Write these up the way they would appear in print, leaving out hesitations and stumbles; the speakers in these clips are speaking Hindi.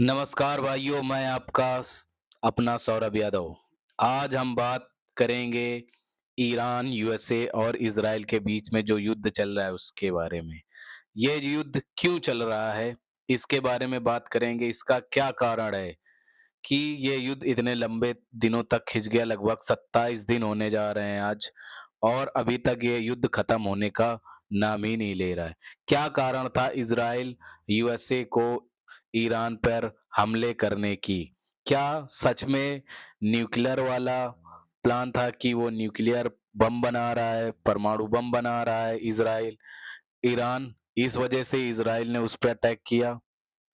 नमस्कार भाइयों, मैं आपका अपना सौरभ यादव। आज हम बात करेंगे ईरान, यूएसए और इज़राइल के बीच में जो युद्ध चल रहा है उसके बारे में। ये युद्ध क्यों चल रहा है, इसके बारे में बात करेंगे। इसका क्या कारण है कि ये युद्ध इतने लंबे दिनों तक खिंच गया, लगभग 27 दिन होने जा रहे हैं आज, और अभी तक ये युद्ध खत्म होने का नाम ही नहीं ले रहा है। क्या कारण था इज़राइल, यूएसए को ईरान पर हमले करने की? क्या सच में न्यूक्लियर वाला प्लान था कि वो न्यूक्लियर बम बना रहा है, परमाणु बम बना रहा है इज़राइल, ईरान, इस वजह से इज़राइल ने उस पे अटैक किया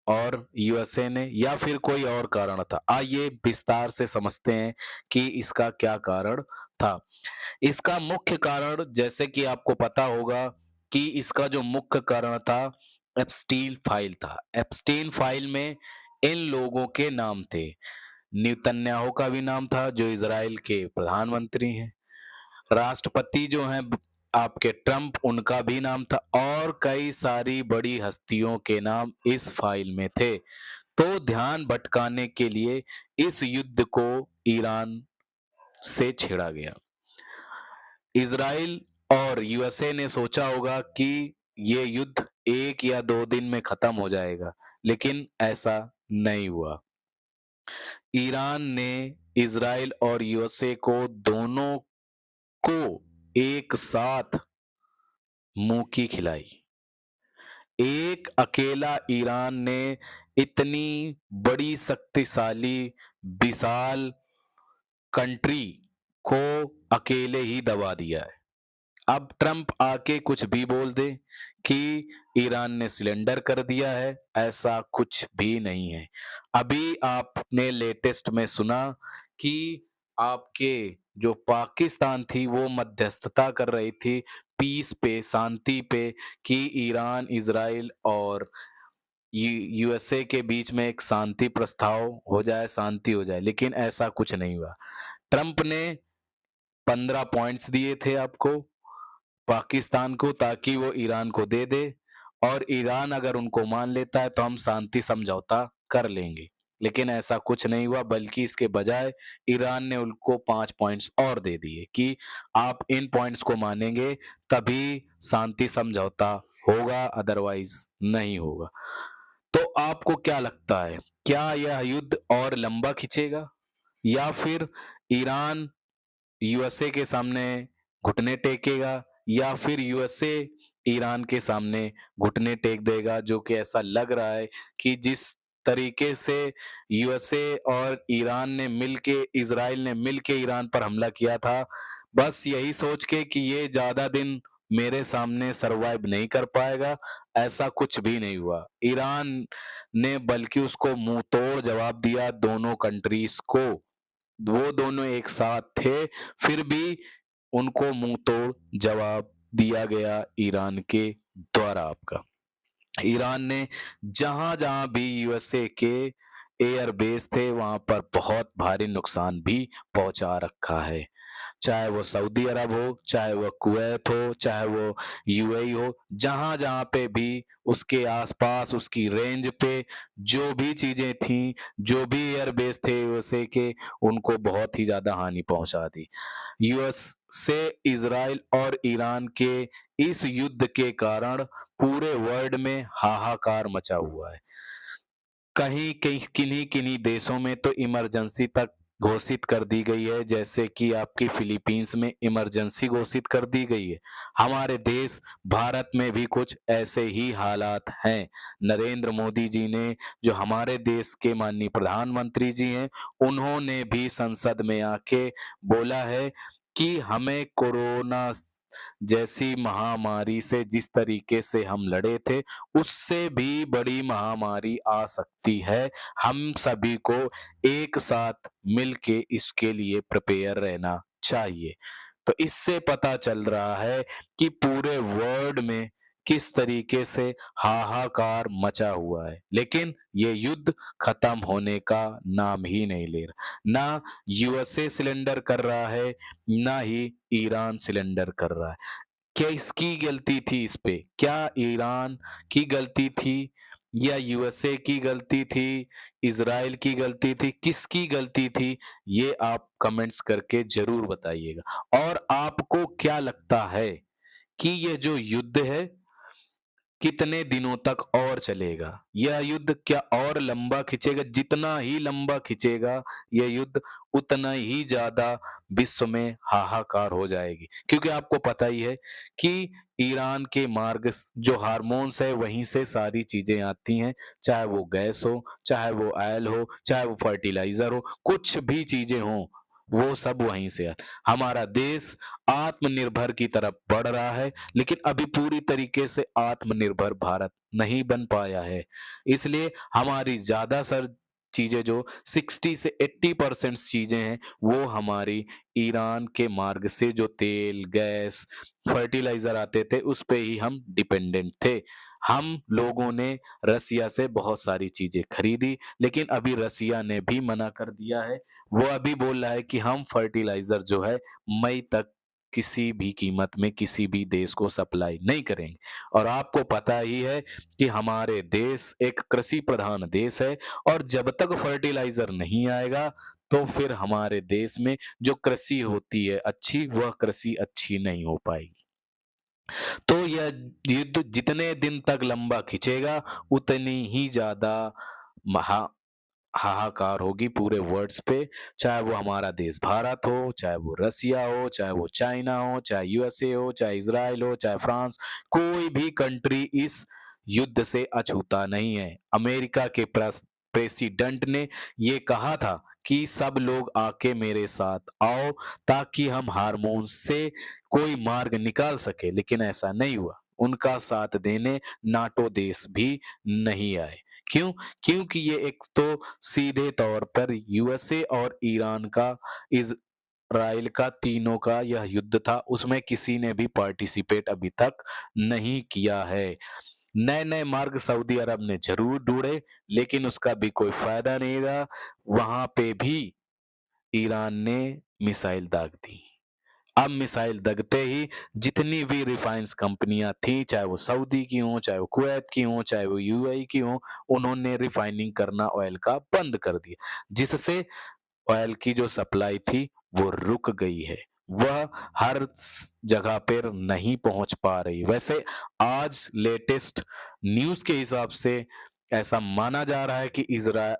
और यूएसए ने, या फिर कोई और कारण था? आइए विस्तार से समझते हैं कि इसका क्या कारण था। इसका मुख्य कारण, जैसे कि आपको पता होगा कि इसका जो मुख्य कारण था, एप्स्टीन फाइल था। एप्स्टीन फाइल में इन लोगों के नाम थे। नेतन्याहू का भी नाम था, जो इज़राइल के प्रधानमंत्री हैं। राष्ट्रपति जो हैं आपके ट्रंप, उनका भी नाम था, और कई सारी बड़ी हस्तियों के नाम इस फाइल में थे। तो ध्यान भटकाने के लिए इस युद्ध को ईरान से छेड़ा गया। इज़राइल और यूएसए ने सोचा होगा कि ये युद्ध 1 या 2 दिन में खत्म हो जाएगा, लेकिन ऐसा नहीं हुआ। ईरान ने इज़राइल और यूएसए को दोनों को एक साथ मुंह की खिलाई। एक अकेला ईरान ने इतनी बड़ी, शक्तिशाली, विशाल कंट्री को अकेले ही दबा दिया है। अब ट्रंप आके कुछ भी बोल दे कि ईरान ने सिलेंडर कर दिया है, ऐसा कुछ भी नहीं है। अभी आपने लेटेस्ट में सुना कि आपके जो पाकिस्तान थी वो मध्यस्थता कर रही थी पीस पे, शांति पे, कि ईरान, इज़राइल और यूएसए के बीच में एक शांति प्रस्ताव हो जाए, शांति हो जाए, लेकिन ऐसा कुछ नहीं हुआ। ट्रंप ने 15 पॉइंट्स दिए थे आपको, पाकिस्तान को, ताकि वो ईरान को दे दे, और ईरान अगर उनको मान लेता है तो हम शांति समझौता कर लेंगे। लेकिन ऐसा कुछ नहीं हुआ, बल्कि इसके बजाय ईरान ने उनको 5 पॉइंट्स और दे दिए कि आप इन पॉइंट्स को मानेंगे तभी शांति समझौता होगा, अदरवाइज नहीं होगा। तो आपको क्या लगता है, क्या यह युद्ध और लंबा खिंचेगा, या फिर ईरान यूएसए के सामने घुटने टेकेगा, या फिर यूएसए ईरान के सामने घुटने टेक देगा? जो कि ऐसा लग रहा है कि जिस तरीके से यूएसए और ईरान ने मिलके, इज़राइल ने मिलके ईरान पर हमला किया था, बस यही सोच के कि ये ज़्यादा दिन मेरे सामने सर्वाइव नहीं कर पाएगा, ऐसा कुछ भी नहीं हुआ। ईरान ने बल्कि उसको मुँहतोड़ जवाब दिया, दोनों कंट्रीज़ को। वो दोनों एक साथ थे, फिर भी उनको मुंहतोड़ जवाब दिया गया ईरान के द्वारा आपका। ईरान ने जहां-जहां भी यूएसए के एयर बेस थे, वहां पर बहुत भारी नुकसान भी पहुंचा रखा है। चाहे वो सऊदी अरब हो, चाहे वो कुवैत हो, चाहे वो यूएई हो, जहाँ-जहाँ पे भी उसके आस-पास, उसकी रेंज पे जो भी चीज़ें थीं, जो भी एयरबेस थे यूएसए के, उनको बहुत ही ज़्यादा हानि पहुँचा दी। यूएस से इज़राइल और ईरान के इस युद्ध के कारण पूरे वर्ल्ड में हाहाकार मचा हुआ है। कहीं कहीं किन्हीं-किन्हीं देशों में तो इमरजेंसी तक घोषित कर दी गई है, जैसे कि आपकी फिलीपींस में इमरजेंसी घोषित कर दी गई है। हमारे देश भारत में भी कुछ ऐसे ही हालात हैं। नरेंद्र मोदी जी ने, जो हमारे देश के माननीय प्रधानमंत्री जी हैं, उन्होंने भी संसद में आके बोला है कि हमें कोरोना जैसी महामारी से जिस तरीके से हम लड़े थे, उससे भी बड़ी महामारी आ सकती है। हम सभी को एक साथ मिलके इसके लिए प्रिपेयर रहना चाहिए। तो इससे पता चल रहा है कि पूरे वर्ल्ड में किस तरीके से हाहाकार मचा हुआ है। लेकिन ये युद्ध खत्म होने का नाम ही नहीं ले रहा। ना यूएसए सिलेंडर कर रहा है, ना ही ईरान सिलेंडर कर रहा है। क्या इसकी गलती थी इस पे? क्या ईरान की गलती थी, या यूएसए की गलती थी, इज़राइल की गलती थी, किसकी गलती थी? ये आप कमेंट्स करके ज़रूर बताइएगा। और आपको क्या लगता है कि ये जो युद्ध है कितने दिनों तक और चलेगा? यह युद्ध क्या और लंबा खिंचेगा? जितना ही लंबा खिंचेगा यह युद्ध, उतना ही ज़्यादा विश्व में हाहाकार हो जाएगी। क्योंकि आपको पता ही है कि ईरान के मार्ग जो हार्मोन्स है वहीं से सारी चीज़ें आती हैं, चाहे वो गैस हो, चाहे वो ऑयल हो, चाहे वो फर्टिलाइज़र हो, कुछ भी चीज़ें हों, वो सब वहीं से हमारा देश आत्मनिर्भर की तरफ बढ़ रहा है, लेकिन अभी पूरी तरीके से आत्मनिर्भर भारत नहीं बन पाया है। इसलिए हमारी ज़्यादातर चीज़ें जो 60 से 80% चीज़ें हैं, वो हमारी ईरान के मार्ग से जो तेल, गैस, फर्टिलाइज़र आते थे, उस पे ही हम डिपेंडेंट थे। हम लोगों ने रसिया से बहुत सारी चीज़ें खरीदी, लेकिन अभी रसिया ने भी मना कर दिया है। वो अभी बोल रहा है कि हम फर्टिलाइज़र जो है मई तक किसी भी कीमत में किसी भी देश को सप्लाई नहीं करेंगे। और आपको पता ही है कि हमारे देश एक कृषि प्रधान देश है, और जब तक फर्टिलाइज़र नहीं आएगा, तो फिर हमारे देश में जो कृषि होती है अच्छी, वह कृषि अच्छी नहीं हो पाएगी। तो यह युद्ध जितने दिन तक लंबा खिंचेगा, उतनी ही ज़्यादा महा हाहाकार होगी पूरे वर्ल्ड्स पे, चाहे वो हमारा देश भारत हो, चाहे वो रसिया हो, चाहे वो चाइना हो, चाहे यूएसए हो, चाहे इज़राइल हो, चाहे फ्रांस, कोई भी कंट्री इस युद्ध से अछूता नहीं है। अमेरिका के प्रेसिडेंट ने ये कहा था कि सब लोग आके मेरे साथ आओ, ताकि हम हार्मोन से कोई मार्ग निकाल सके, लेकिन ऐसा नहीं हुआ। उनका साथ देने नाटो देश भी नहीं आए। क्यों? क्योंकि ये एक तो सीधे तौर पर यूएसए और ईरान का, इज़राइल का, तीनों का यह युद्ध था, उसमें किसी ने भी पार्टिसिपेट अभी तक नहीं किया है। नए-नए मार्ग सऊदी अरब ने ज़रूर ढूँढे, लेकिन उसका भी कोई फ़ायदा नहीं रहा। वहाँ पे भी ईरान ने मिसाइल दाग दी। अब मिसाइल दगते ही जितनी भी रिफाइन्स कंपनियां थी, चाहे वो सऊदी की हों, चाहे वो कुवैत की हों, चाहे वो यूएई की हों, उन्होंने रिफाइनिंग करना ऑयल का बंद कर दिया, जिससे ऑयल की जो सप्लाई थी वो रुक गई है। वह हर जगह पर नहीं पहुंच पा रही। वैसे आज लेटेस्ट न्यूज़ के हिसाब से ऐसा माना जा रहा है कि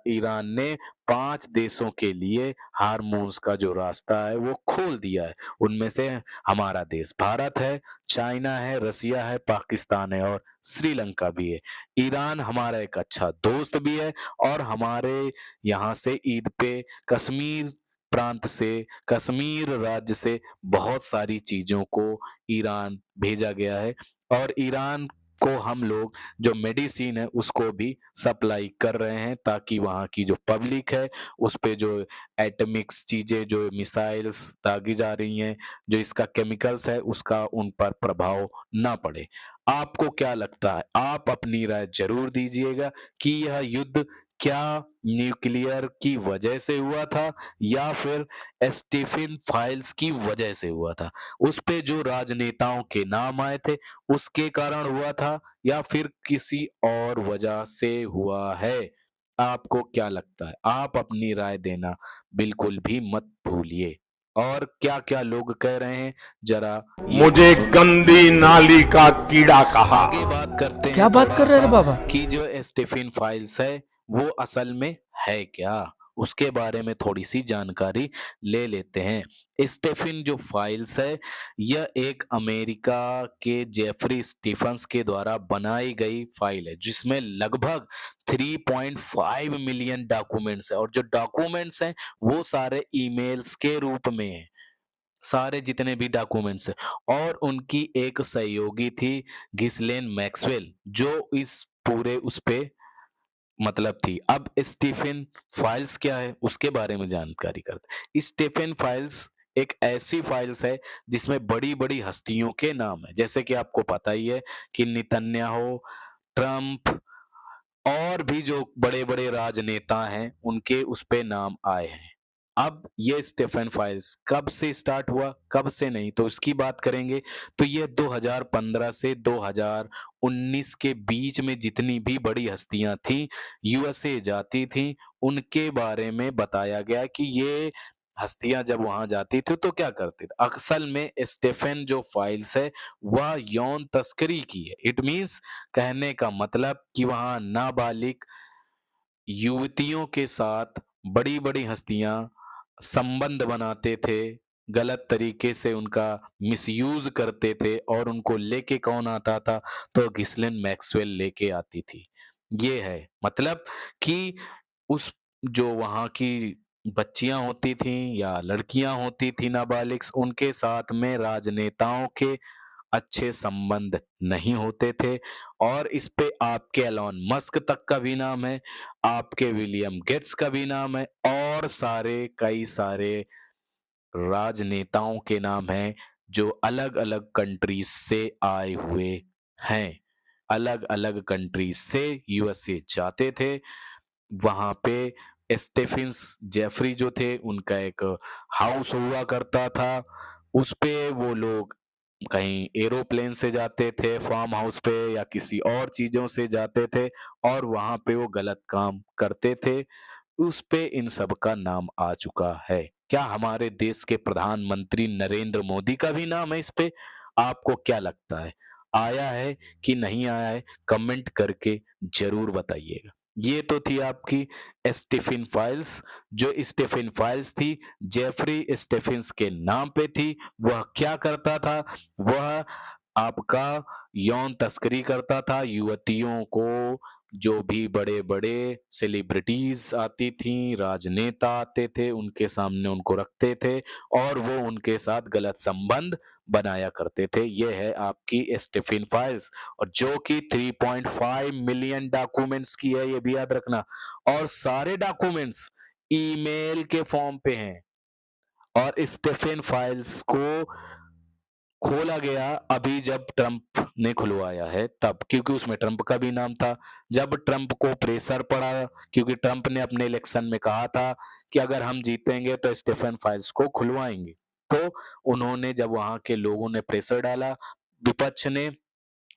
ईरान ने 5 देशों के लिए हार्मोन्स का जो रास्ता है वो खोल दिया है। उनमें से हमारा देश भारत है, चाइना है, रसिया है, पाकिस्तान है और श्रीलंका भी है। ईरान हमारा एक अच्छा दोस्त भी है, और हमारे यहाँ से ईद पे कश्मीर प्रांत से, कश्मीर राज्य से बहुत सारी चीज़ों को ईरान भेजा गया है, और ईरान को हम लोग जो मेडिसिन है उसको भी सप्लाई कर रहे हैं, ताकि वहाँ की जो पब्लिक है उस पे जो एटॉमिक्स चीज़ें, जो मिसाइल्स दागी जा रही हैं, जो इसका केमिकल्स है, उसका उन पर प्रभाव ना पड़े। आपको क्या लगता है? आप अपनी राय ज़रूर दीजिएगा कि यह युद्ध क्या न्यूक्लियर की वजह से हुआ था, या फिर स्टीफन फाइल्स की वजह से हुआ था? उस पे जो राजनेताओं के नाम आए थे, उसके कारण हुआ था, या फिर किसी और वजह से हुआ है? आपको क्या लगता है? आप अपनी राय देना बिल्कुल भी मत भूलिए। और क्या-क्या लोग कह रहे हैं, ज़रा ये भी मुझे सुनिए। गंदी नाली का कीड़ा कहा। आगे बात करते हैं क्या बात कर रहे रे थोड़ा-सा बाबा? कि जो स्टेफिन फाइल्स है, वो असल में है क्या? उसके बारे में थोड़ी-सी जानकारी ले लेते हैं। स्टेफिन जो फाइल्स है, यह एक अमेरिका के जेफरी स्टीफंस के द्वारा बनाई गई फाइल है, जिसमें लगभग 3.5 मिलियन डॉक्यूमेंट्स हैं, और जो डॉक्यूमेंट्स हैं, वो सारे ईमेल्स के रूप में हैं। सारे जितने भी डॉक्यूमेंट्स हैं, और उनकी एक सहयोगी थी घिसलेन मैक्सवेल, जो इस पूरे उस पे मतलब थी। अब स्टीफन फाइल्स क्या है उसके बारे में जानकारी करते हैं। स्टीफन फाइल्स एक ऐसी फाइल्स है जिसमें बड़ी-बड़ी हस्तियों के नाम है। जैसे कि आपको पता ही है कि नेतन्याहू, ट्रंप और भी जो बड़े-बड़े राजनेता हैं, उनके उस पे नाम आए हैं। अब ये स्टेफन फाइल्स कब से स्टार्ट हुआ, कब से नहीं, तो इसकी बात करेंगे। तो ये 2015 से 2019 के बीच में जितनी भी बड़ी हस्तियां थीं, यूएसए जाती थीं, उनके बारे में बताया गया कि ये हस्तियां जब वहां जाती थी तो क्या करती थी। असल में स्टेफन जो फाइल्स है वह यौन तस्करी की है। इट मीन्स, कहने का मतलब कि वहां नाबालिग युवतियों के साथ बड़ी-बड़ी हस्तियां संबंध बनाते थे, गलत तरीके से उनका मिसयूज़ करते थे और उनको लेके कौन आता था? तो घिसलिन मैक्सवेल लेके आती थी। ये है मतलब कि उस जो वहाँ की बच्चियाँ होती थीं या लड़कियाँ होती थी नाबालिग, उनके साथ में राजनेताओं के अच्छे संबंध नहीं होते थे। और इस पे आपके एलन मस्क तक का भी नाम है, आपके विलियम गेट्स का भी नाम है और सारे कई सारे राजनेताओं के नाम हैं जो अलग-अलग कंट्रीज से आए हुए हैं। अलग-अलग कंट्रीज से यूएसए जाते थे। वहाँ पे स्टेफेंस जेफरी जो थे उनका एक हाउस हुआ करता था। उस पे वो लोग कहीं एरोप्लेन से जाते थे फार्म हाउस पे या किसी और चीज़ों से जाते थे और वहाँ पे वो गलत काम करते थे। उस पे इन सब का नाम आ चुका है। क्या हमारे देश के प्रधानमंत्री नरेंद्र मोदी का भी नाम है इस पे? आपको क्या लगता है? आया है कि नहीं आया है? कमेंट करके ज़रूर बताइएगा। ये तो थी आपकी स्टेफन फाइल्स। जो स्टेफन फाइल्स थी, जेफरी स्टेफेंस के नाम पे थी। वह क्या करता था? वह आपका यौन तस्करी करता था युवतियों को। जो भी बड़े-बड़े सेलिब्रिटीज़ आती थीं, राजनेता आते थे, उनके सामने उनको रखते थे और वो उनके साथ गलत संबंध बनाया करते थे। ये है आपकी स्टेफन फाइल्स, और जो कि 3.5 मिलियन डॉक्यूमेंट्स की है, ये भी याद रखना। और सारे डॉक्यूमेंट्स ईमेल के फॉर्म पे हैं। और स्टेफन फाइल्स को खोला गया अभी जब ट्रंप ने खुलवाया है तब, क्योंकि उसमें ट्रंप का भी नाम था। जब ट्रंप को प्रेशर पड़ा, क्योंकि ट्रंप ने अपने इलेक्शन में कहा था कि अगर हम जीतेंगे तो स्टेफन फाइल्स को खुलवाएंगे, तो उन्होंने जब वहां के लोगों ने प्रेशर डाला, विपक्ष ने,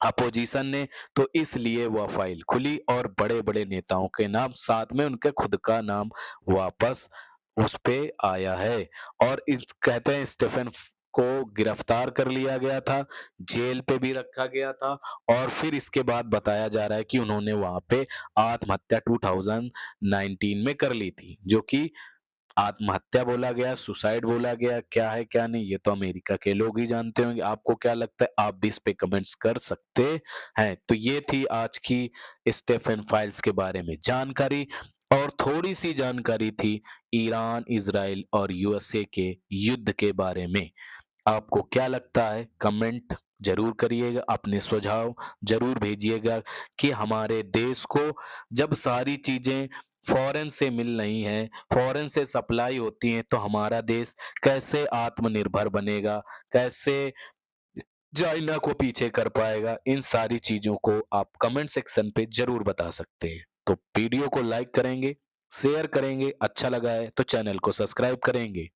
अपोजिशन ने, तो इसलिए वह फाइल खुली और बड़े-बड़े नेताओं के नाम साथ में उनके खुद का नाम वापस उस पे आया है। और इस कहते हैं स्टेफन को गिरफ्तार कर लिया गया था, जेल पे भी रखा गया था और फिर इसके बाद बताया जा रहा है कि उन्होंने वहाँ पे आत्महत्या 2019 में कर ली थी, जो कि आत्महत्या बोला गया, सुसाइड बोला गया, क्या है क्या नहीं ये तो अमेरिका के लोग ही जानते होंगे। आपको क्या लगता है? आप भी इस पे कमेंट्स कर सकते हैं। तो ये थी आज की स्टेफन फाइल्स के बारे में जानकारी। और थोड़ी सी जानकारी थी ईरान, इजराइल और यूएसए के युद्ध के बारे में। आपको क्या लगता है? कमेंट जरूर करिएगा, अपने सुझाव जरूर भेजिएगा कि हमारे देश को जब सारी चीजें फॉरेन से मिल रही हैं, फॉरेन से सप्लाई होती हैं, तो हमारा देश कैसे आत्मनिर्भर बनेगा, कैसे चाइना को पीछे कर पाएगा। इन सारी चीजों को आप कमेंट सेक्शन पे जरूर बता सकते हैं। तो वीडियो को लाइक करेंगे, शेयर करेंगे, अच्छा लगा है तो चैनल को सब्सक्राइब करेंगे।